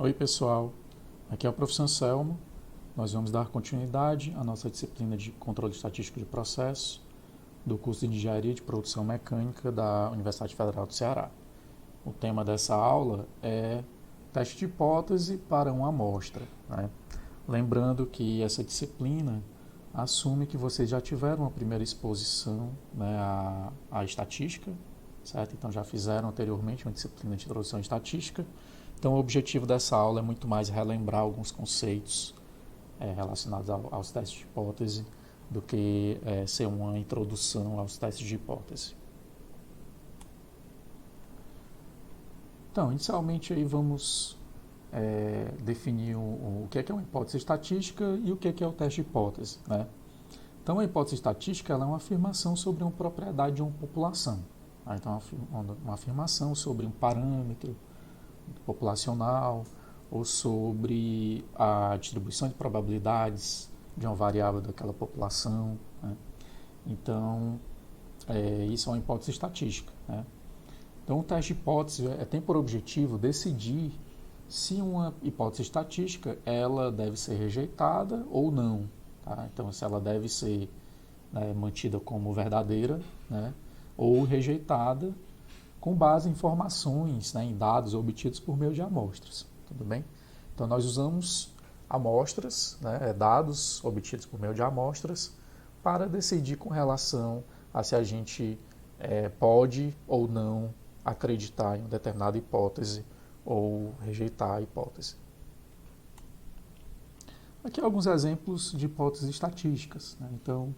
Oi pessoal, aqui é o professor Anselmo. Nós vamos dar continuidade à nossa disciplina de controle estatístico de processos do curso de Engenharia de Produção Mecânica da Universidade Federal do Ceará. O tema dessa aula é teste de hipótese para uma amostra, né? Lembrando que essa disciplina assume que vocês já tiveram uma primeira exposição, né, à estatística, certo? Então já fizeram anteriormente uma disciplina de introdução à estatística. Então, o objetivo dessa aula é muito mais relembrar alguns conceitos relacionados aos testes de hipótese do que ser uma introdução aos testes de hipótese. Então, inicialmente aí vamos definir o que é uma hipótese estatística e o que é o teste de hipótese, né? Então, a hipótese estatística ela é uma afirmação sobre uma propriedade de uma população. Tá? Então, uma afirmação sobre um parâmetro populacional ou sobre a distribuição de probabilidades de uma variável daquela população, né? Então, isso é uma hipótese estatística, né? Então, o teste de hipótese tem por objetivo decidir se uma hipótese estatística ela deve ser rejeitada ou não. Tá? Então, se ela deve ser mantida como verdadeira, né, ou rejeitada com base em informações, né, em dados obtidos por meio de amostras. Tudo bem? Então, nós usamos amostras, né, dados obtidos por meio de amostras, para decidir com relação a se a gente pode ou não acreditar em uma determinada hipótese ou rejeitar a hipótese. Aqui alguns exemplos de hipóteses estatísticas, né? Então,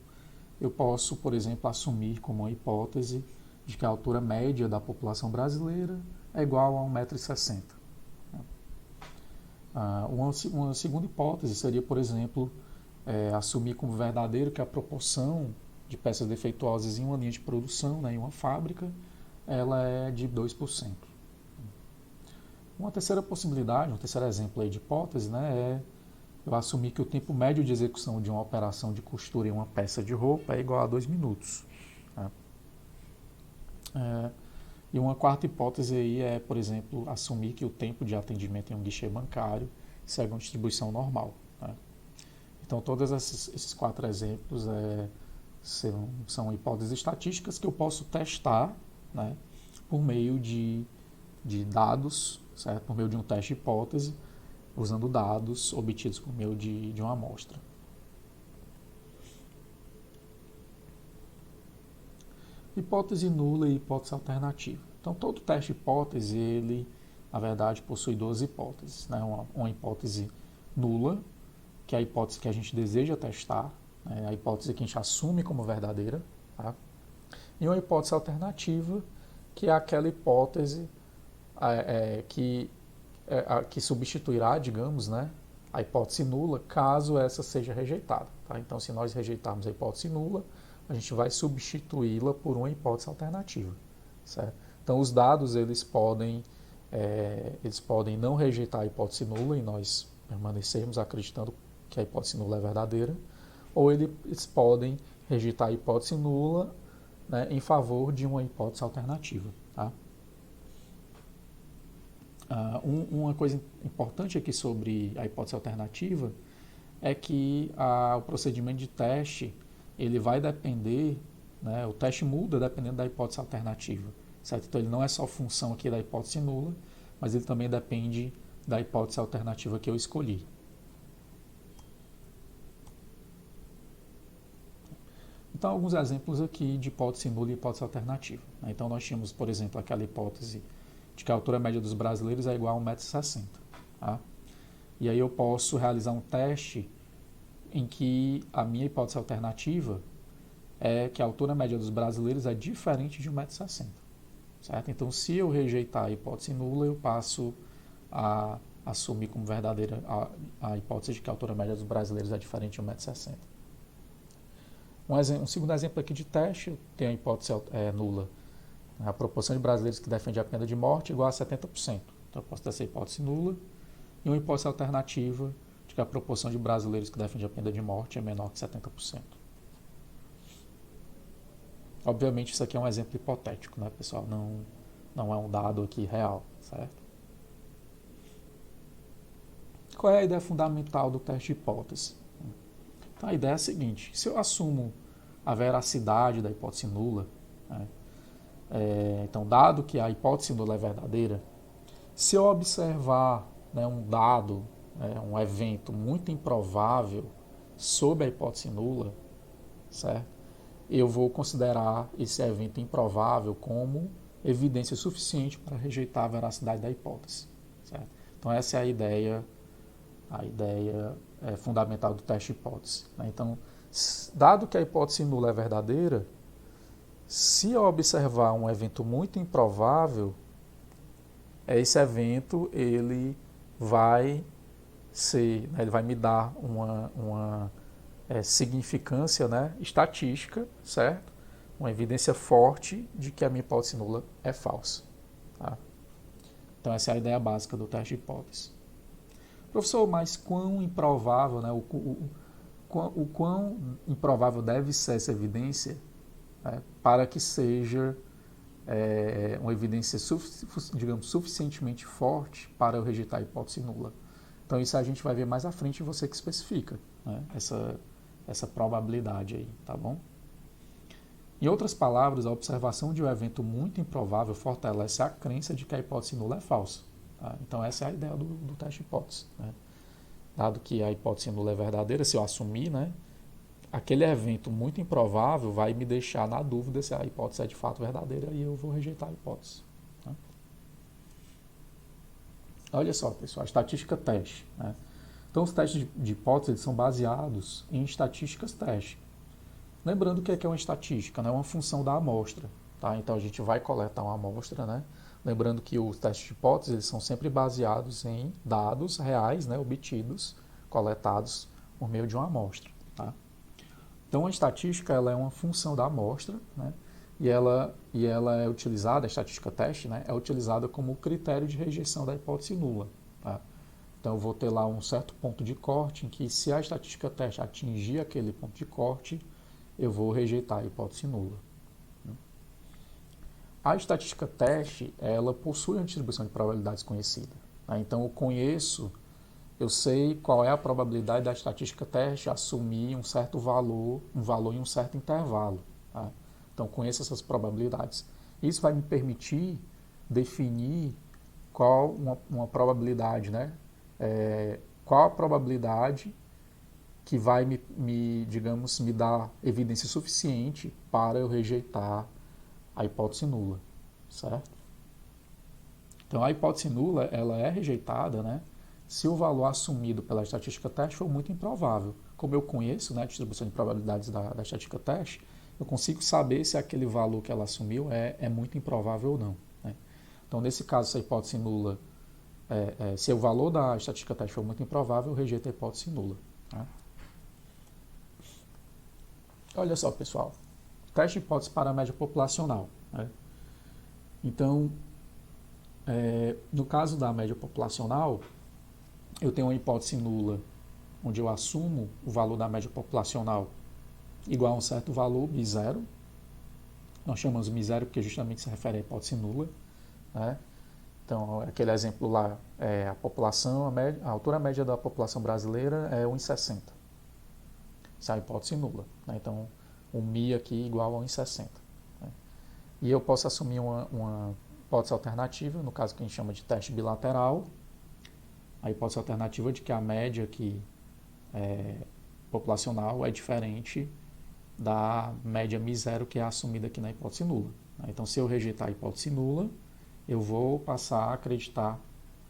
eu posso, por exemplo, assumir como uma hipótese de que a altura média da população brasileira é igual a 1,60 m. Uma segunda hipótese seria, por exemplo, assumir como verdadeiro que a proporção de peças defeituosas em uma linha de produção, né, em uma fábrica, ela é de 2%. Uma terceira possibilidade, um terceiro exemplo aí de hipótese, né, é eu assumir que o tempo médio de execução de uma operação de costura em uma peça de roupa é igual a 2 minutos. Né? E uma quarta hipótese aí é, por exemplo, assumir que o tempo de atendimento em um guichê bancário segue uma distribuição normal. Né? Então, todos esses quatro exemplos são hipóteses estatísticas que eu posso testar, né, por meio de dados, certo? Por meio de um teste de hipótese, usando dados obtidos por meio de uma amostra. Hipótese nula e hipótese alternativa. Então, todo teste de hipótese, ele, na verdade, possui duas hipóteses. Né? Uma hipótese nula, que é a hipótese que a gente deseja testar, né? A hipótese que a gente assume como verdadeira. Tá? E uma hipótese alternativa, que é aquela hipótese que substituirá, digamos, né, a hipótese nula, caso essa seja rejeitada. Tá? Então, se nós rejeitarmos a hipótese nula, a gente vai substituí-la por uma hipótese alternativa. Certo? Então, os dados eles podem não rejeitar a hipótese nula e nós permanecermos acreditando que a hipótese nula é verdadeira, ou eles podem rejeitar a hipótese nula, né, em favor de uma hipótese alternativa. Tá? Uma coisa importante aqui sobre a hipótese alternativa é que o procedimento de teste ele vai depender, né, o teste muda dependendo da hipótese alternativa, certo? Então ele não é só função aqui da hipótese nula, mas ele também depende da hipótese alternativa que eu escolhi. Então, alguns exemplos aqui de hipótese nula e hipótese alternativa. Então, nós tínhamos, por exemplo, aquela hipótese de que a altura média dos brasileiros é igual a 1,60 m. Tá? E aí eu posso realizar um teste em que a minha hipótese alternativa é que a altura média dos brasileiros é diferente de 1,60 m. Certo? Então, se eu rejeitar a hipótese nula, eu passo a assumir como verdadeira a hipótese de que a altura média dos brasileiros é diferente de 1,60 m. Um segundo exemplo aqui de teste, tem a hipótese nula. A proporção de brasileiros que defende a pena de morte é igual a 70%. Então, eu posso ter essa hipótese nula. E uma hipótese alternativa de que a proporção de brasileiros que defende a pena de morte é menor que 70%. Obviamente, isso aqui é um exemplo hipotético, né, pessoal? Não é um dado aqui real, certo? qual é a ideia fundamental do teste de hipótese? Então, a ideia é a seguinte: se eu assumo a veracidade da hipótese nula, né, então, dado que a hipótese nula é verdadeira, se eu observar, né, um dado, um evento muito improvável sob a hipótese nula, certo? Eu vou considerar esse evento improvável como evidência suficiente para rejeitar a veracidade da hipótese, certo? Então, essa é a ideia fundamental do teste de hipótese, né? Então, dado que a hipótese nula é verdadeira, se eu observar um evento muito improvável, esse evento ele vai ser, né, ele vai me dar uma significância, né, estatística, certo? Uma evidência forte de que a minha hipótese nula é falsa. Tá? Então essa é a ideia básica do teste de hipótese. Professor, mas quão improvável, né, o quão improvável deve ser essa evidência, né, para que seja uma evidência, digamos, suficientemente forte para eu rejeitar a hipótese nula? Então isso a gente vai ver mais à frente, você que especifica, né, essa probabilidade aí, tá bom? Em outras palavras, a observação de um evento muito improvável fortalece a crença de que a hipótese nula é falsa. Tá? Então essa é a ideia do teste de hipótese, né? Dado que a hipótese nula é verdadeira, se eu assumir, né, aquele evento muito improvável vai me deixar na dúvida se a hipótese é de fato verdadeira e eu vou rejeitar a hipótese. Tá? Olha só, pessoal, a estatística teste, né? Então, os testes de hipótese são baseados em estatísticas teste. Lembrando o que é uma estatística, né? É uma função da amostra. Tá? Então, a gente vai coletar uma amostra, né? Lembrando que os testes de hipótese eles são sempre baseados em dados reais, né? Obtidos, coletados por meio de uma amostra. Tá? Então, a estatística ela é uma função da amostra, né? E ela é utilizada, a estatística teste, né? É utilizada como critério de rejeição da hipótese nula. Tá? Então, eu vou ter lá um certo ponto de corte em que, se a estatística teste atingir aquele ponto de corte, eu vou rejeitar a hipótese nula. A estatística teste, ela possui uma distribuição de probabilidades conhecida. Tá? Então, eu sei qual é a probabilidade da estatística teste assumir um certo valor, um valor em um certo intervalo. Tá? Então, conheço essas probabilidades. Isso vai me permitir definir qual uma probabilidade, né? Qual a probabilidade que vai digamos, me dar evidência suficiente para eu rejeitar a hipótese nula, certo? Então, a hipótese nula, ela é rejeitada, né, se o valor assumido pela estatística teste for muito improvável. Como eu conheço, né, a distribuição de probabilidades da estatística teste, eu consigo saber se aquele valor que ela assumiu é muito improvável ou não. Né? Então, nesse caso, se a hipótese nula, se o valor da estatística teste for muito improvável, eu rejeito a hipótese nula. Tá? Olha só, pessoal, teste de hipótese para a média populacional. Né? Então, no caso da média populacional, eu tenho uma hipótese nula, onde eu assumo o valor da média populacional igual a um certo valor, μ0. Nós chamamos μ0 porque justamente se refere à hipótese nula. Né? Então, aquele exemplo lá, a população, a altura média da população brasileira é 1,60. Isso é a hipótese nula. Né? Então, o μ aqui igual a 1,60. Né? E eu posso assumir uma hipótese alternativa, no caso que a gente chama de teste bilateral, a hipótese alternativa de que a média aqui populacional é diferente da média μ0 que é assumida aqui na hipótese nula. Então, se eu rejeitar a hipótese nula, eu vou passar a acreditar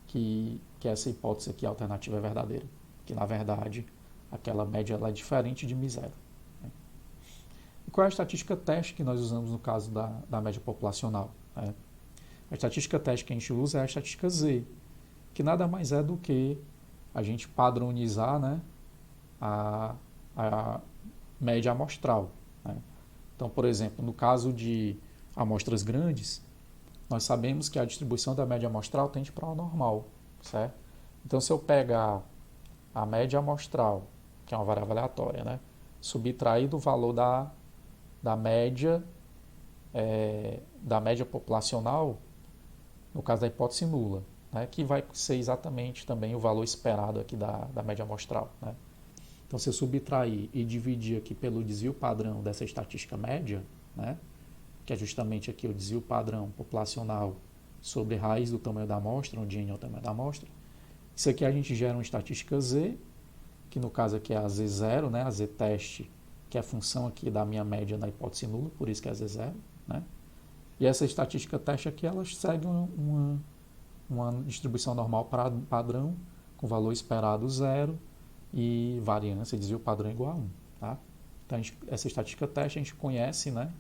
que essa hipótese aqui alternativa é verdadeira, que na verdade aquela média ela é diferente de μ0. E qual é a estatística teste que nós usamos no caso da média populacional? A estatística teste que a gente usa é a estatística Z, que nada mais é do que a gente padronizar, né, a média amostral. Né? Então, por exemplo, no caso de amostras grandes, nós sabemos que a distribuição da média amostral tende para o normal, certo? Então, se eu pegar a média amostral, que é uma variável aleatória, né, subtrair do valor da média populacional, no caso da hipótese nula, né, que vai ser exatamente também o valor esperado aqui da média amostral, né? Então, se eu subtrair e dividir aqui pelo desvio padrão dessa estatística média, né, que é justamente aqui o desvio padrão populacional sobre raiz do tamanho da amostra, onde n é o tamanho da amostra, isso aqui a gente gera uma estatística z, que no caso aqui é a z0, né, a z-teste, que é a função aqui da minha média na hipótese nula, por isso que é z0, né? E essa estatística teste aqui, ela segue uma distribuição normal padrão, com valor esperado zero e variância, desvio padrão igual a 1. Tá? Então, essa estatística teste a gente conhece, né,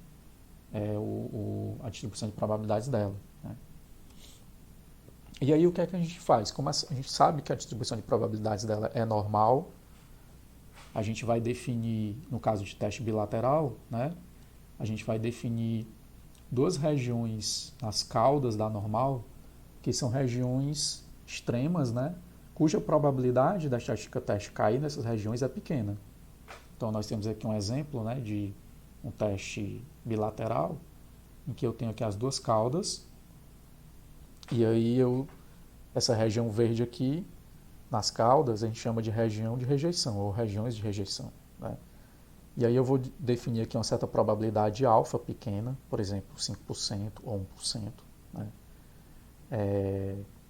a distribuição de probabilidades dela. Né? E aí o que é que a gente faz? Como a gente sabe que a distribuição de probabilidades dela é normal, a gente vai definir, no caso de teste bilateral, né, a gente vai definir duas regiões nas caudas da normal, que são regiões extremas, né, cuja probabilidade da estatística teste cair nessas regiões é pequena. Então, nós temos aqui um exemplo, né, de um teste bilateral, em que eu tenho aqui as duas caudas, e aí essa região verde aqui, nas caudas, a gente chama de região de rejeição, ou regiões de rejeição. Né? E aí eu vou definir aqui uma certa probabilidade alfa pequena, por exemplo, 5% ou 1%, né?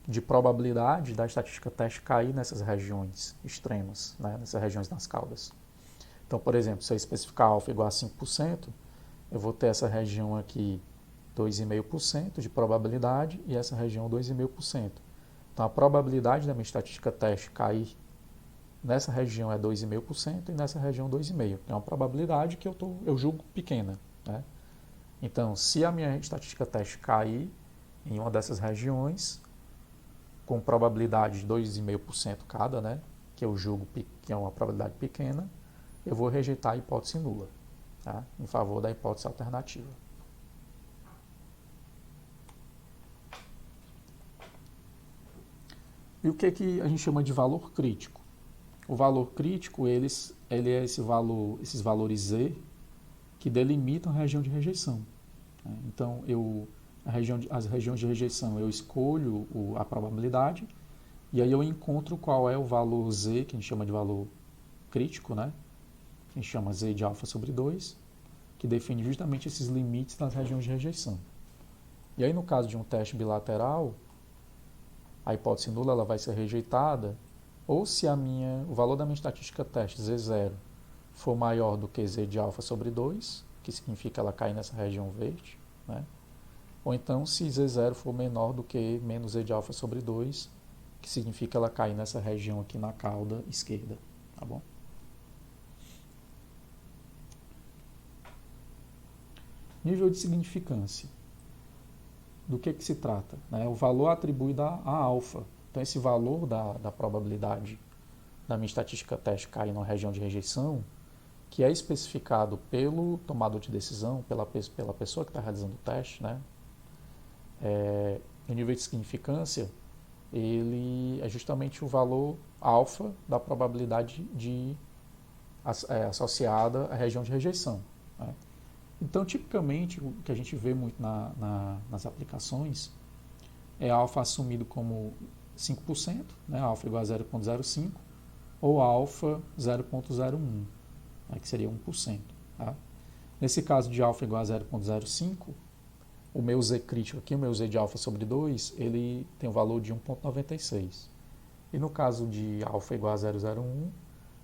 De probabilidade da estatística teste cair nessas regiões extremas, né? Nessas regiões nas caudas. Então, por exemplo, se eu especificar alfa igual a 5%, eu vou ter essa região aqui 2,5% de probabilidade e essa região 2,5%. Então, a probabilidade da minha estatística teste cair nessa região é 2,5% e nessa região 2,5%. É uma probabilidade que eu julgo pequena. Né? Então, se a minha estatística teste cair em uma dessas regiões, com probabilidade de 2,5% cada, né, que eu julgo que é uma probabilidade pequena, eu vou rejeitar a hipótese nula, tá? Em favor da hipótese alternativa. E o que a gente chama de valor crítico? O valor crítico, ele é esses valores Z que delimitam a região de rejeição. Né? Então, as regiões de rejeição, eu escolho a probabilidade e aí eu encontro qual é o valor Z, que a gente chama de valor crítico, né? Que a gente chama Z de alfa sobre 2, que define justamente esses limites das regiões de rejeição. E aí, no caso de um teste bilateral, a hipótese nula ela vai ser rejeitada, ou se o valor da minha estatística teste, Z0, for maior do que Z de alfa sobre 2, que significa ela cair nessa região verde, né? Ou então se Z0 for menor do que menos Z de alfa sobre 2, que significa ela cair nessa região aqui na cauda esquerda, tá bom? Nível de significância. Do que se trata? Né? O valor atribuído a alfa. Então, esse valor da probabilidade da minha estatística teste cair numa região de rejeição, que é especificado pelo tomador de decisão, pela pessoa que está realizando o teste, né? O nível de significância, ele é justamente o valor alfa da probabilidade associada à região de rejeição. Né? Então, tipicamente, o que a gente vê muito nas aplicações é alfa assumido como 5%, né, alfa igual a 0,05, ou alfa 0,01, né, que seria 1%. Tá? Nesse caso de alfa igual a 0,05, o meu Z crítico aqui, o meu Z de alfa sobre 2, ele tem o valor de 1,96. E no caso de alfa igual a 0,01,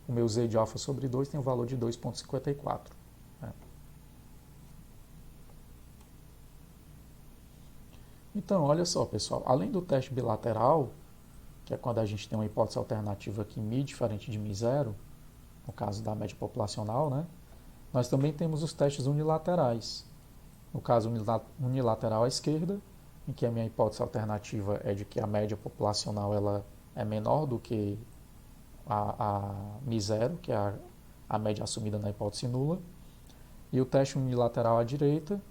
o meu Z de alfa sobre 2 tem o valor de 2,54. Né? Então, olha só, pessoal, além do teste bilateral, que é quando a gente tem uma hipótese alternativa aqui μ diferente de μ0, no caso da média populacional, né? Nós também temos os testes unilaterais. No caso unilateral à esquerda, em que a minha hipótese alternativa é de que a média populacional ela é menor do que a μ0, que é a média assumida na hipótese nula, e o teste unilateral à direita,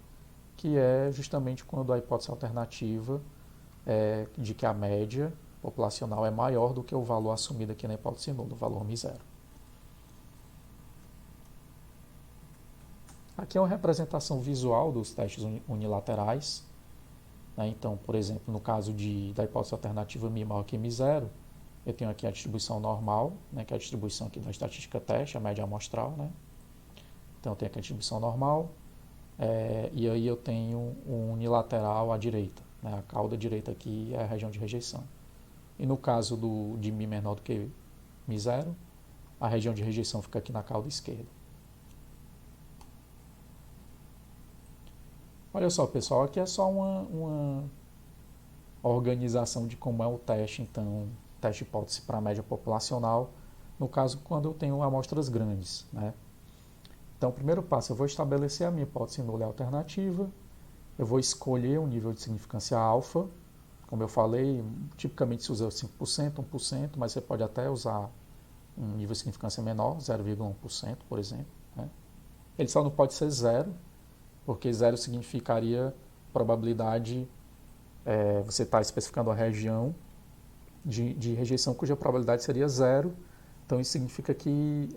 que é justamente quando a hipótese alternativa é de que a média populacional é maior do que o valor assumido aqui na hipótese nula, o valor μ0. Aqui é uma representação visual dos testes unilaterais. né? Então, por exemplo, no caso da hipótese alternativa μ maior que μ0, eu tenho aqui a distribuição normal, né, que é a distribuição aqui da estatística teste, a média amostral, né? Então, eu tenho aqui a distribuição normal, e aí eu tenho um unilateral à direita, né? A cauda direita aqui é a região de rejeição. E no caso de μ menor do que μ0, a região de rejeição fica aqui na cauda esquerda. Olha só, pessoal, aqui é só uma organização de como é o teste, então, teste hipótese para a média populacional, no caso, quando eu tenho amostras grandes, né? Então, o primeiro passo, eu vou estabelecer a minha hipótese nula e alternativa, eu vou escolher um nível de significância alfa, como eu falei, tipicamente se usa 5%, 1%, mas você pode até usar um nível de significância menor, 0,1%, por exemplo, né? Ele só não pode ser zero, porque zero significaria probabilidade, você está especificando a região de rejeição cuja probabilidade seria zero, então isso significa que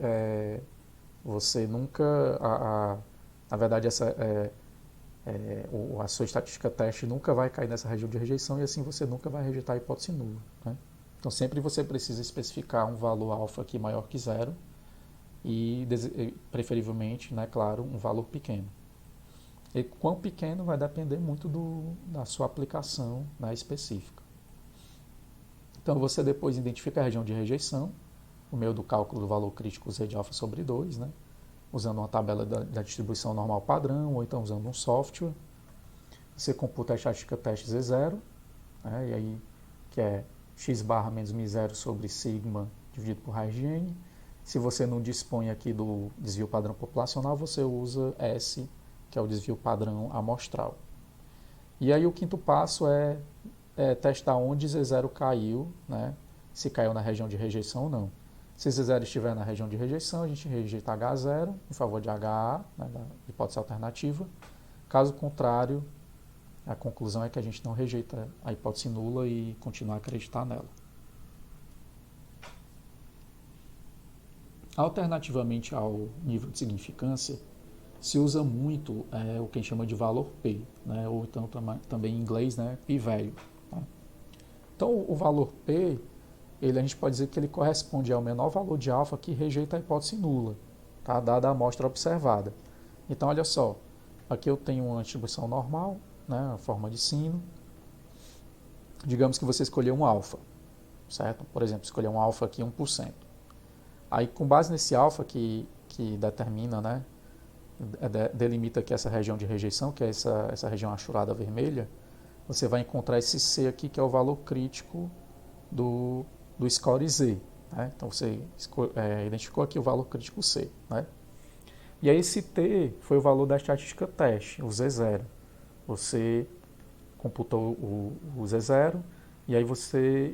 você nunca, na verdade, a sua estatística teste nunca vai cair nessa região de rejeição e assim você nunca vai rejeitar a hipótese nula, né? Então sempre você precisa especificar um valor alfa aqui maior que zero e preferivelmente, né, claro, um valor pequeno. E quão pequeno vai depender muito da sua aplicação, né, específica. Então você depois identifica a região de rejeição, por meio do cálculo do valor crítico Z de alfa sobre 2, né, usando uma tabela da distribuição normal padrão, ou então usando um software. Você computa a estatística teste Z0, né, e aí, que é x barra menos μ0 sobre sigma dividido por raiz de n. Se você não dispõe aqui do desvio padrão populacional, você usa S, que é o desvio padrão amostral. E aí o quinto passo é testar onde Z0 caiu, né, se caiu na região de rejeição ou não. Se Z0 estiver na região de rejeição, a gente rejeita H0 em favor de HA, né, da hipótese alternativa. Caso contrário, a conclusão é que a gente não rejeita a hipótese nula e continua a acreditar nela. Alternativamente ao nível de significância, se usa muito o que a gente chama de valor P, né, ou então também em inglês, né, p-value. Tá? Então, o valor P, a gente pode dizer que ele corresponde ao menor valor de alfa que rejeita a hipótese nula, tá, dada a amostra observada. Então, olha só, aqui eu tenho uma distribuição normal, né, a forma de sino. Digamos que você escolheu um alfa, certo? Por exemplo, escolher um alfa aqui 1%. Aí, com base nesse alfa que determina, né, delimita aqui essa região de rejeição, que é essa região achurada vermelha, você vai encontrar esse C aqui, que é o valor crítico do score Z. Né? Então, você identificou aqui o valor crítico C. Né? E aí, esse T foi o valor da estatística teste, o Z0. Você computou o Z0 e aí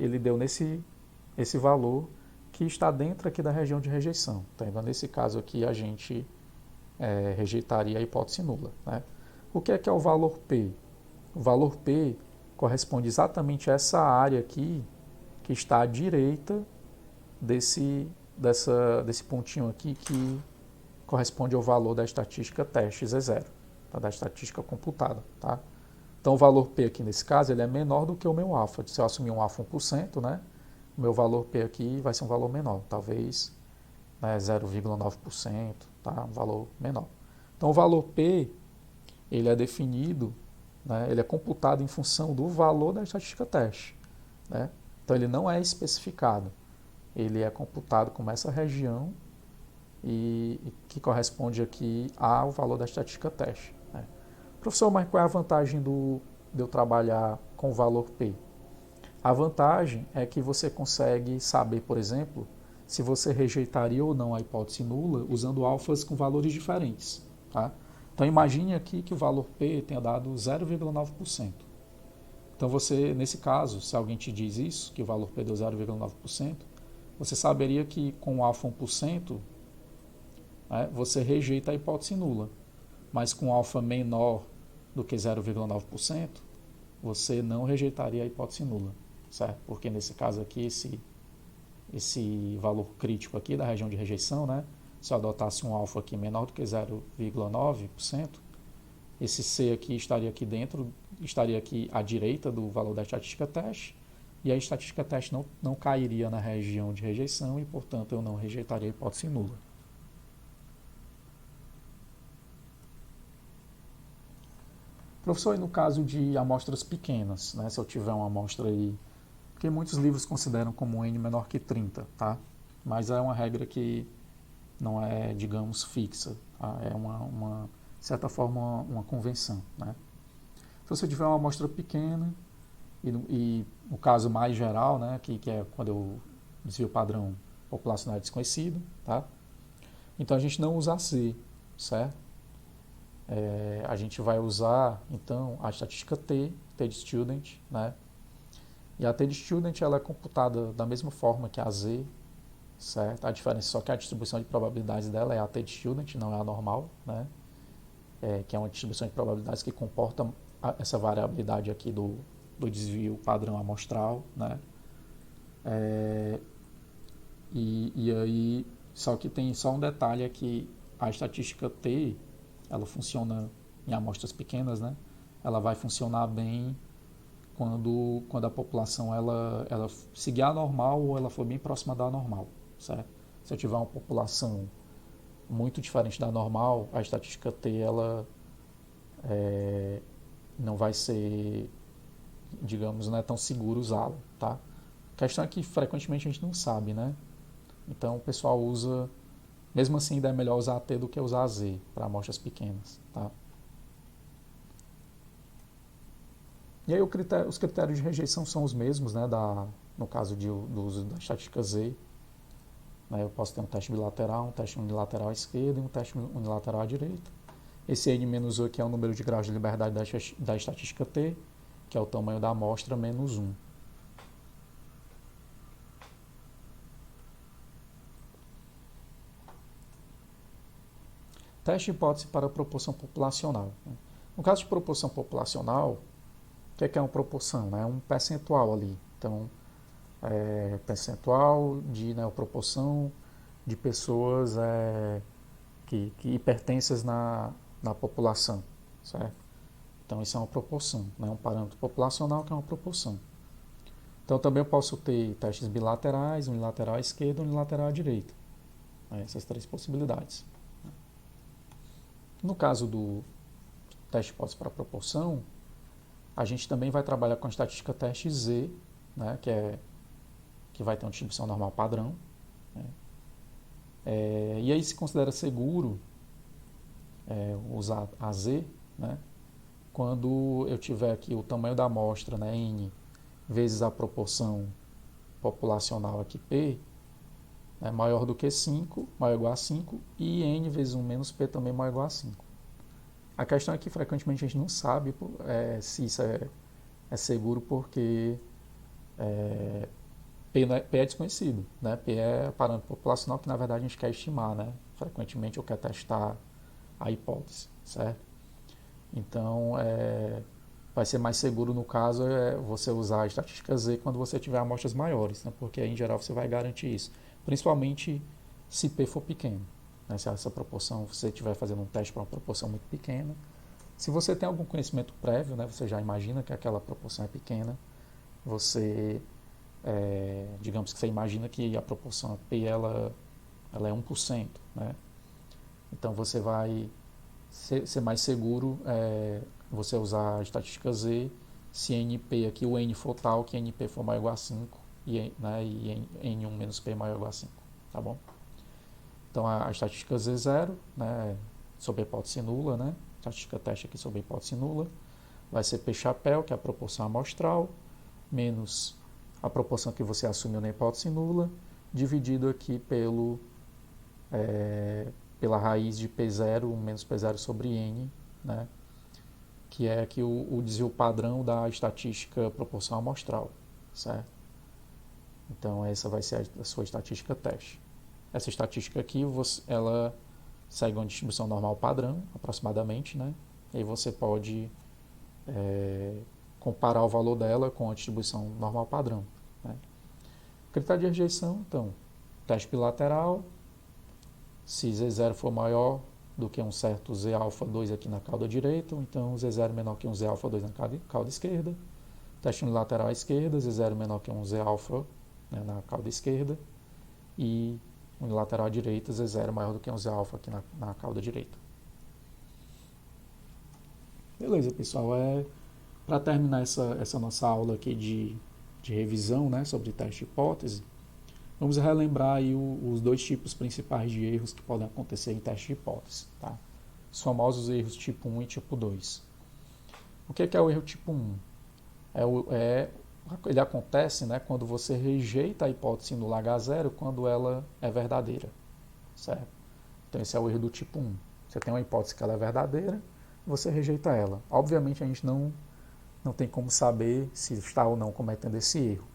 ele deu esse valor que está dentro aqui da região de rejeição. Então, nesse caso aqui, a gente rejeitaria a hipótese nula. Né? O que é o valor P? O valor P corresponde exatamente a essa área aqui que está à direita desse pontinho aqui que corresponde ao valor da estatística teste Z0, tá? Da estatística computada. Tá? Então o valor P aqui nesse caso ele é menor do que o meu alfa. Se eu assumir um alfa 1%, né, o meu valor P aqui vai ser um valor menor, talvez 0,9%, tá? Um valor menor. Então o valor P ele é definido, né, ele é computado em função do valor da estatística teste. Né? Então ele não é especificado, ele é computado como essa região e que corresponde aqui ao valor da estatística teste. Né? Professor, mas qual é a vantagem de eu trabalhar com o valor P? A vantagem é que você consegue saber, por exemplo, se você rejeitaria ou não a hipótese nula usando alfas com valores diferentes. Tá? Então imagine aqui que o valor P tenha dado 0,9%. Então você, nesse caso, se alguém te diz isso, que o valor P deu 0,9%, você saberia que com o alfa 1%, né, você rejeita a hipótese nula. Mas com alfa menor do que 0,9%, você não rejeitaria a hipótese nula. Certo? Porque nesse caso aqui, esse valor crítico aqui da região de rejeição, né, se eu adotasse um alfa aqui menor do que 0,9%, Esse C aqui estaria aqui dentro, estaria aqui à direita do valor da estatística teste, e a estatística teste não cairia na região de rejeição e, portanto, eu não rejeitaria a hipótese nula. Professor, e no caso de amostras pequenas, né, se eu tiver uma amostra aí, porque muitos livros consideram como N menor que 30, tá? Mas é uma regra que não é, digamos, fixa, tá? É de certa forma, uma convenção, né? Se você tiver uma amostra pequena, e no caso mais geral, né, que é quando o desvio padrão populacional é desconhecido, tá? Então a gente não usa C, certo? A gente vai usar, então, a estatística T de student, né? E a T de student ela é computada da mesma forma que a Z, certo? A diferença só que a distribuição de probabilidades dela é a T de student, não é a normal, né? Que é uma distribuição de probabilidades que comporta essa variabilidade aqui do desvio padrão amostral, né? E aí, só que tem só um detalhe é que a estatística T, ela funciona em amostras pequenas, né? Ela vai funcionar bem quando a população ela seguir a normal ou ela for bem próxima da normal, certo? Se eu tiver uma população muito diferente da normal, a estatística T ela não vai ser, digamos, não é tão seguro usá-la, tá? A questão é que frequentemente a gente não sabe, né? Então o pessoal usa, mesmo assim ainda é melhor usar a T do que usar a Z para amostras pequenas, tá? E aí os critérios de rejeição são os mesmos, né, no caso do uso da estatística Z. Né, eu posso ter um teste bilateral, um teste unilateral à esquerda e um teste unilateral à direita. Esse N-1 aqui é o número de graus de liberdade da estatística T, que é o tamanho da amostra menos 1. Teste de hipótese para proporção populacional. No caso de proporção populacional, o que é uma proporção? É um percentual ali. Então, percentual de proporção de pessoas que pertencem na população, certo? Então, isso é uma proporção, né? Um parâmetro populacional que é uma proporção. Então, também eu posso ter testes bilaterais, unilateral à esquerda e unilateral à direita. Essas três possibilidades. No caso do teste de hipótese para proporção, a gente também vai trabalhar com a estatística teste Z, né, que vai ter uma distribuição normal padrão. Né? E aí se considera seguro usar a Z, né, quando eu tiver aqui o tamanho da amostra, né, N, vezes a proporção populacional aqui, P, né, maior do que 5, maior ou igual a 5, e N vezes 1 menos P também maior ou igual a 5. A questão é que frequentemente a gente não sabe se isso é seguro porque P é desconhecido, né? P é parâmetro populacional que na verdade a gente quer estimar, né? Frequentemente eu quero testar a hipótese, certo? Então vai ser mais seguro no caso você usar a estatística Z quando você tiver amostras maiores, né? Porque aí, em geral você vai garantir isso, principalmente se P for pequeno. Né? Se essa proporção, você estiver fazendo um teste para uma proporção muito pequena, se você tem algum conhecimento prévio, né, você já imagina que aquela proporção é pequena, você, digamos que você imagina que a proporção P ela é 1%, né? Então você vai ser mais seguro você usar a estatística Z se NP aqui, o N for tal, que NP for maior ou igual a 5 e N1 menos P maior ou igual a 5, tá bom? Então a estatística Z0, né, sobre a hipótese nula, né, estatística teste aqui sobre a hipótese nula, vai ser P chapéu, que é a proporção amostral, menos a proporção que você assumiu na hipótese nula, dividido aqui pela raiz de P0 menos P0 sobre N, né, que é aqui o desvio padrão da estatística proporção amostral, certo? Então essa vai ser a sua estatística teste. Essa estatística aqui, ela segue uma distribuição normal padrão, aproximadamente, né? E aí você pode comparar o valor dela com a distribuição normal padrão. Né? Critério de rejeição, então, teste bilateral, se Z0 for maior do que um certo Z-alfa2 aqui na cauda direita, ou então Z0 menor que um Z-alfa2 na cauda esquerda. Teste unilateral à esquerda, Z0 menor que um Z-alfa, né, na cauda esquerda. E unilateral à direita, Z0 maior do que um Z-alfa aqui na cauda direita. Beleza, pessoal. Para terminar essa nossa aula aqui de revisão, né, sobre teste de hipótese, vamos relembrar aí os dois tipos principais de erros que podem acontecer em teste de hipótese. Tá? Os famosos erros tipo 1 e tipo 2. O que é o erro tipo 1? Ele acontece, né, quando você rejeita a hipótese nula H0 quando ela é verdadeira. Certo? Então esse é o erro do tipo 1. Você tem uma hipótese que ela é verdadeira, você rejeita ela. Obviamente a gente não tem como saber se está ou não cometendo esse erro.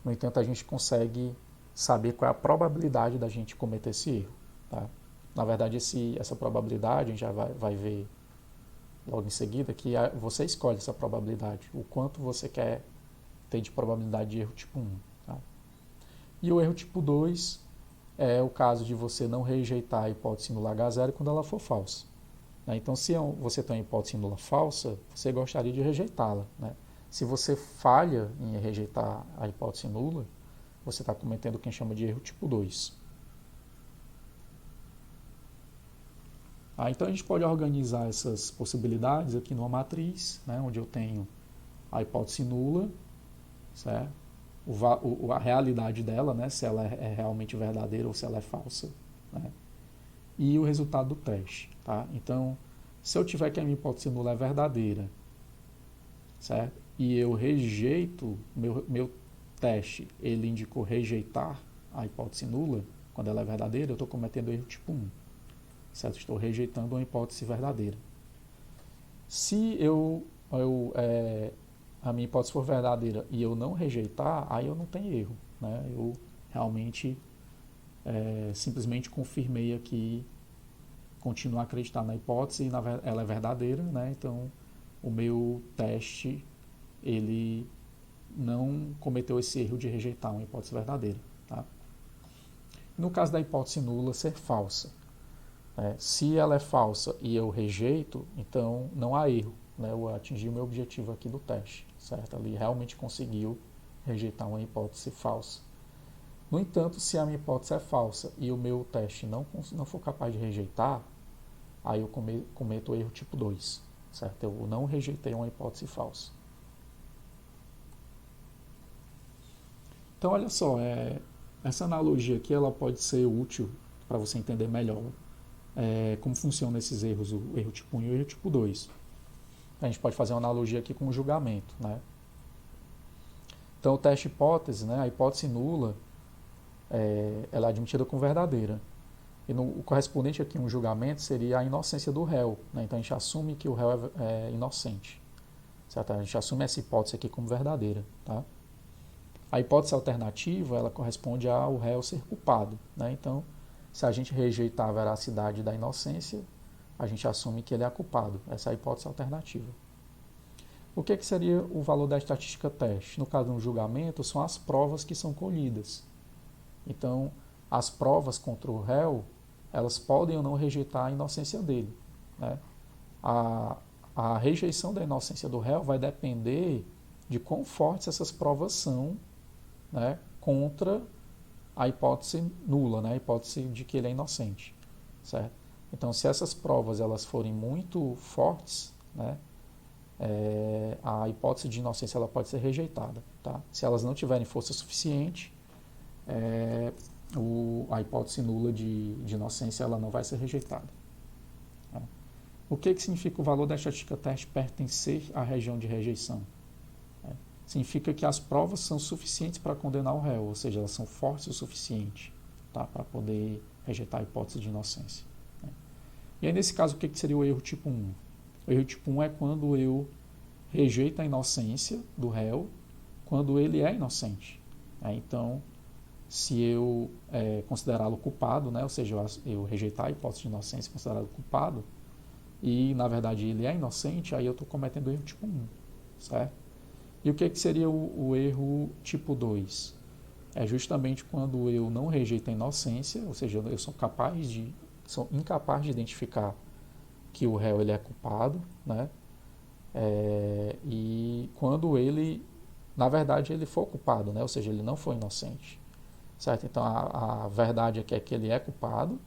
No entanto, a gente consegue saber qual é a probabilidade da gente cometer esse erro. Tá? Na verdade, essa probabilidade, a gente já vai ver logo em seguida, que você escolhe essa probabilidade, o quanto você quer ter de probabilidade de erro tipo 1. Tá? E o erro tipo 2 é o caso de você não rejeitar a hipótese nula H0 quando ela for falsa. Então, se você tem uma hipótese nula falsa, você gostaria de rejeitá-la. Né? Se você falha em rejeitar a hipótese nula, você está cometendo o que a gente chama de erro tipo 2. Então, a gente pode organizar essas possibilidades aqui numa matriz, né, onde eu tenho a hipótese nula, certo? A realidade dela, né, se ela é realmente verdadeira ou se ela é falsa, né? E o resultado do teste. Tá? Então, se eu tiver que a minha hipótese nula é verdadeira, certo? E eu rejeito, meu teste, ele indicou rejeitar a hipótese nula, quando ela é verdadeira, eu estou cometendo erro tipo 1. Certo? Estou rejeitando uma hipótese verdadeira. Se a minha hipótese for verdadeira e eu não rejeitar, aí eu não tenho erro. Né? Eu realmente simplesmente confirmei aqui, continuo a acreditar na hipótese, ela é verdadeira, né? Então o meu teste ele não cometeu esse erro de rejeitar uma hipótese verdadeira. Tá? No caso da hipótese nula ser falsa, se ela é falsa e eu rejeito, então não há erro. Né? Eu atingi o meu objetivo aqui do teste. Certo? Ele realmente conseguiu rejeitar uma hipótese falsa. No entanto, se a minha hipótese é falsa e o meu teste não for capaz de rejeitar, aí eu cometo o erro tipo 2. Certo? Eu não rejeitei uma hipótese falsa. Então, olha só, essa analogia aqui ela pode ser útil para você entender melhor como funcionam esses erros, o erro tipo 1 e o erro tipo 2. A gente pode fazer uma analogia aqui com o julgamento. Né? Então, o teste hipótese, né, a hipótese nula, ela é admitida como verdadeira. E o correspondente aqui, um julgamento, seria a inocência do réu. Né? Então, a gente assume que o réu é inocente. Certo? A gente assume essa hipótese aqui como verdadeira. Tá? A hipótese alternativa, ela corresponde ao réu ser culpado. Né? Então, se a gente rejeitar a veracidade da inocência, a gente assume que ele é culpado. Essa é a hipótese alternativa. O que seria o valor da estatística teste? No caso de um julgamento, são as provas que são colhidas. Então, as provas contra o réu, elas podem ou não rejeitar a inocência dele. Né? A rejeição da inocência do réu vai depender de quão fortes essas provas são, né, contra a hipótese nula, né, a hipótese de que ele é inocente. Certo? Então, se essas provas elas forem muito fortes, né, a hipótese de inocência ela pode ser rejeitada. Tá? Se elas não tiverem força suficiente, a hipótese nula de inocência ela não vai ser rejeitada. Tá? O que significa o valor da estatística teste pertencer à região de rejeição? Significa que as provas são suficientes para condenar o réu, ou seja, elas são fortes o suficiente, tá, para poder rejeitar a hipótese de inocência. E aí, nesse caso, o que seria o erro tipo 1? O erro tipo 1 é quando eu rejeito a inocência do réu quando ele é inocente. Então, se eu considerá-lo culpado, né, ou seja, eu rejeitar a hipótese de inocência e considerá-lo culpado, e na verdade ele é inocente, aí eu estou cometendo o erro tipo 1. Certo? E o que seria o erro tipo 2? É justamente quando eu não rejeito a inocência, ou seja, eu sou incapaz de identificar que o réu ele é culpado, né? E quando ele, na verdade, ele for culpado, né? Ou seja, ele não foi inocente, certo? Então a verdade é que ele é culpado,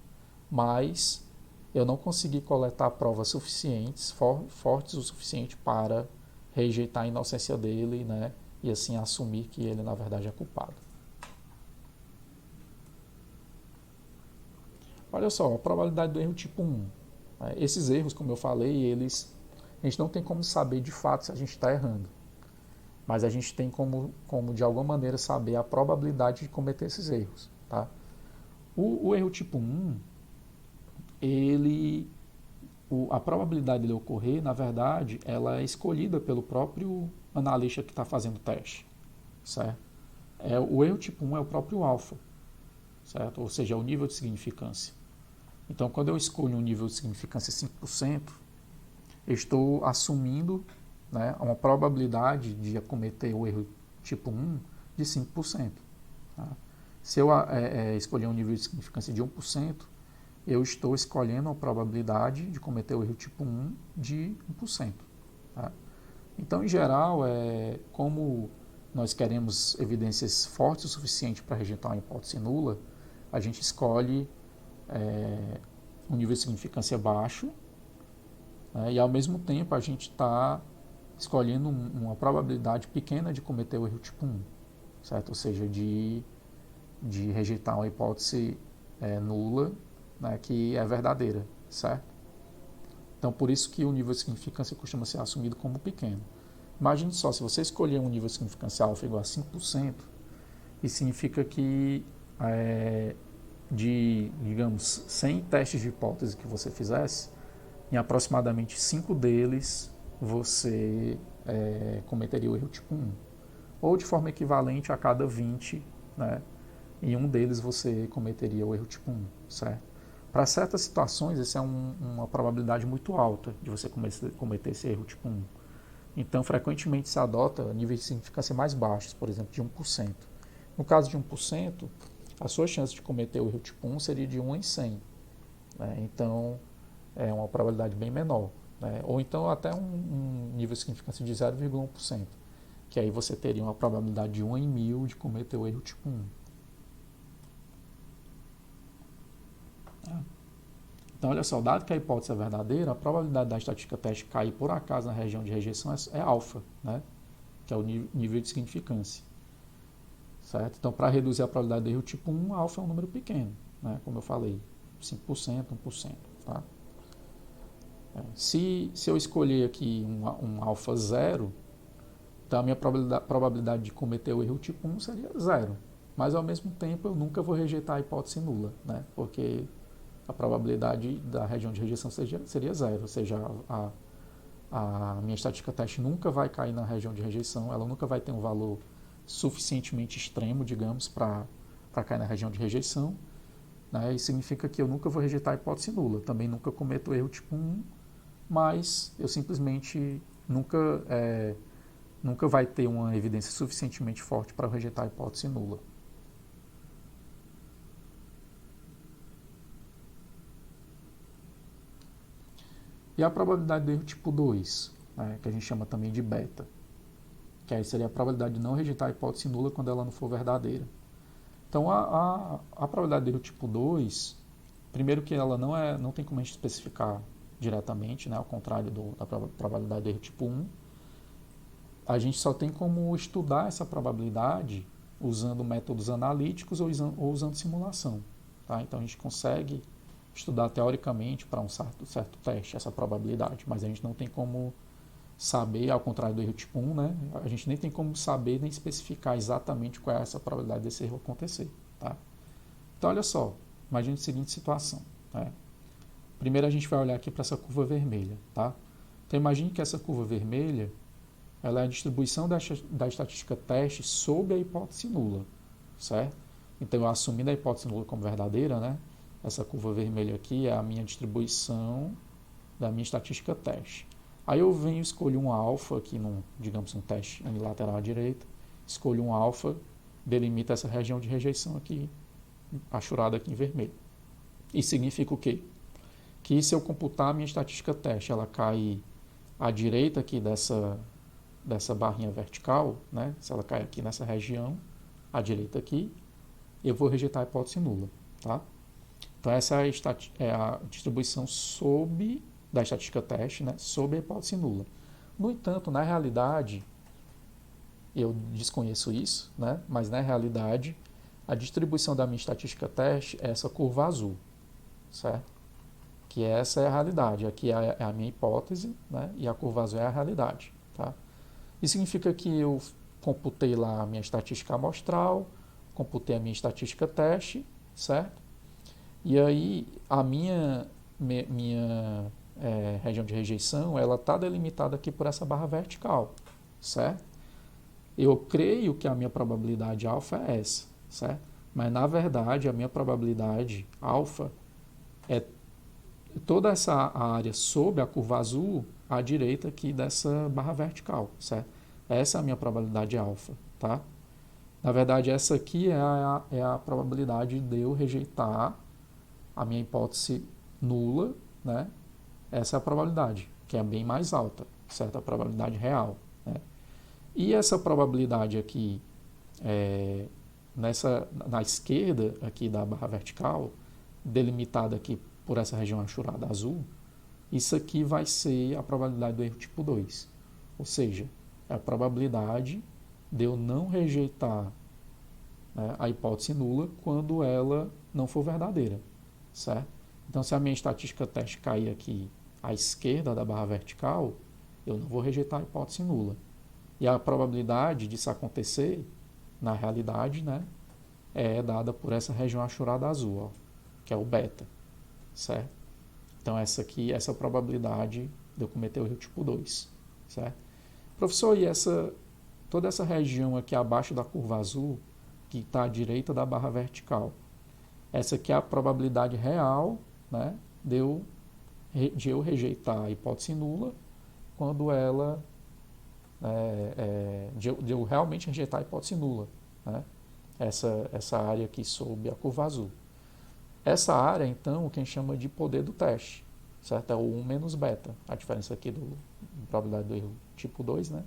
mas eu não consegui coletar provas suficientes, fortes o suficiente para rejeitar a inocência dele, né? E assim assumir que ele na verdade é culpado. Olha só, a probabilidade do erro tipo 1. Esses erros, como eu falei, a gente não tem como saber de fato se a gente está errando. Mas a gente tem como de alguma maneira saber a probabilidade de cometer esses erros. Tá? O erro tipo 1, a probabilidade dele ocorrer, na verdade, ela é escolhida pelo próprio analista que está fazendo o teste. Certo? O erro tipo 1 é o próprio alfa, certo? Ou seja, é o nível de significância. Então, quando eu escolho um nível de significância 5%, eu estou assumindo, né, uma probabilidade de cometer o erro tipo 1 de 5%. Tá? Se eu escolher um nível de significância de 1%, eu estou escolhendo a probabilidade de cometer o erro tipo 1 de 1%. Tá? Então, em geral, como nós queremos evidências fortes o suficiente para rejeitar uma hipótese nula, a gente escolhe um nível de significância baixo, né, e ao mesmo tempo a gente está escolhendo uma probabilidade pequena de cometer o erro tipo 1, certo? Ou seja, de rejeitar uma hipótese nula, né, que é verdadeira, certo? Então, por isso que o nível de significância costuma ser assumido como pequeno. Imagine só, se você escolher um nível de significância alfa igual a 5%, isso significa que digamos, 100 testes de hipótese que você fizesse, em aproximadamente 5 deles você cometeria o erro tipo 1. Ou de forma equivalente a cada 20, né, em um deles você cometeria o erro tipo 1, certo? Para certas situações, essa é uma probabilidade muito alta de você cometer esse erro tipo 1. Então, frequentemente se adota níveis de significância mais baixos, por exemplo, de 1%. No caso de 1%, a sua chance de cometer o erro tipo 1 seria de 1 em 100. Né? Então, é uma probabilidade bem menor. Né? Ou então até um nível de significância de 0,1%, que aí você teria uma probabilidade de 1 em 1000 de cometer o erro tipo 1. Então, olha só, dado que a hipótese é verdadeira, a probabilidade da estatística teste cair por acaso na região de rejeição é alfa, né? Que é o nível de significância. Certo? Então, para reduzir a probabilidade de erro tipo 1, alfa é um número pequeno, né? Como eu falei, 5%, 1%. Tá? Se eu escolher aqui um alfa zero, então a minha probabilidade de cometer o erro tipo 1 seria zero. Mas, ao mesmo tempo, eu nunca vou rejeitar a hipótese nula, né? Porque a probabilidade da região de rejeição seria zero, ou seja, a minha estatística teste nunca vai cair na região de rejeição, ela nunca vai ter um valor suficientemente extremo, digamos, para cair na região de rejeição, né? Isso significa que eu nunca vou rejeitar a hipótese nula, também nunca cometo o erro tipo 1, mas eu simplesmente nunca vai ter uma evidência suficientemente forte para rejeitar a hipótese nula. E a probabilidade do erro tipo 2, né, que a gente chama também de beta, que aí seria a probabilidade de não rejeitar a hipótese nula quando ela não for verdadeira. Então, a probabilidade do erro tipo 2, primeiro que ela não tem como a gente especificar diretamente, né, ao contrário da probabilidade do erro tipo 1, a gente só tem como estudar essa probabilidade usando métodos analíticos ou usando simulação. Tá? Então, a gente consegue estudar teoricamente para um certo teste essa probabilidade, mas a gente não tem como saber, ao contrário do erro tipo 1, né? A gente nem tem como saber nem especificar exatamente qual é essa probabilidade desse erro acontecer. Tá? Então, olha só, imagine a seguinte situação. Né? Primeiro a gente vai olhar aqui para essa curva vermelha. Tá? Então, imagine que essa curva vermelha ela é a distribuição da estatística teste sob a hipótese nula. Certo? Então, eu assumindo a hipótese nula como verdadeira, né? Essa curva vermelha aqui é a minha distribuição da minha estatística teste. Aí eu venho e escolho um alfa aqui, digamos, um teste unilateral à direita, escolho um alfa, delimita essa região de rejeição aqui, achurada aqui em vermelho. Isso significa o quê? que se eu computar a minha estatística teste, ela cai à direita aqui dessa barrinha vertical, né? Se ela cai aqui nessa região, à direita aqui, eu vou rejeitar a hipótese nula, tá? Então essa é a distribuição da estatística teste, né? Sobre a hipótese nula. No entanto, na realidade, eu desconheço isso, né? Mas na realidade, a distribuição da minha estatística teste é essa curva azul, certo? Que essa é a realidade, aqui é a minha hipótese, né? E a curva azul é a realidade, tá? Isso significa que eu computei lá a minha estatística amostral, computei a minha estatística teste, certo? E aí a minha região de rejeição, ela está delimitada aqui por essa barra vertical, certo? Eu creio que a minha probabilidade alfa é essa, certo? Mas na verdade a minha probabilidade alfa é toda essa área sob a curva azul à direita aqui dessa barra vertical, certo? Essa é a minha probabilidade alfa, tá? Na verdade, essa aqui é a probabilidade de eu rejeitar a minha hipótese nula, né? Essa é a probabilidade, que é bem mais alta, certo? A probabilidade real, né? E essa probabilidade aqui, na esquerda aqui da barra vertical, delimitada aqui por essa região achurada azul, isso aqui vai ser a probabilidade do erro tipo 2. Ou seja, é a probabilidade de eu não rejeitar, né, a hipótese nula quando ela não for verdadeira, certo? Então, se a minha estatística teste cair aqui à esquerda da barra vertical, eu não vou rejeitar a hipótese nula. E a probabilidade disso acontecer, na realidade, né, é dada por essa região achurada azul, ó, que é o beta, certo? Então, essa aqui, essa é a probabilidade de eu cometer o erro tipo 2, certo? Professor, e toda essa região aqui abaixo da curva azul, que está à direita da barra vertical, essa aqui é a probabilidade real, né, de eu rejeitar a hipótese nula quando ela... de eu realmente rejeitar a hipótese nula, né? Essa área aqui sob a curva azul. Essa área, então, que a gente chama de poder do teste, certo? É o 1 menos beta, a diferença aqui da probabilidade do erro tipo 2, né?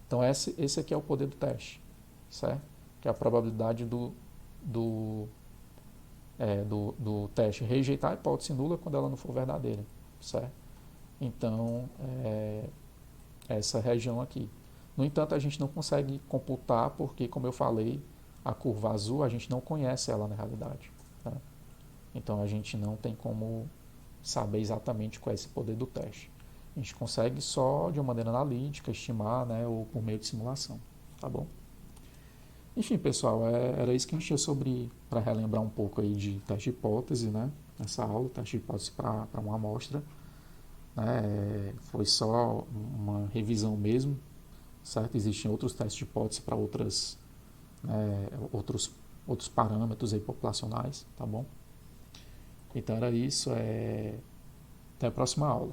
Então, esse aqui é o poder do teste, certo? Que é a probabilidade do teste rejeitar a hipótese nula quando ela não for verdadeira, certo? Então, essa região aqui. No entanto, a gente não consegue computar porque, como eu falei, a curva azul a gente não conhece ela na realidade, né? Então a gente não tem como saber exatamente qual é esse poder do teste. A gente consegue só de uma maneira analítica estimar, né, ou por meio de simulação, tá bom? Enfim, pessoal, era isso que a gente tinha para relembrar um pouco aí de teste de hipótese, né? Nessa aula, teste de hipótese para uma amostra, né? Foi só uma revisão mesmo, certo? Existem outros testes de hipótese para outros parâmetros aí populacionais, tá bom? Então era isso, até a próxima aula.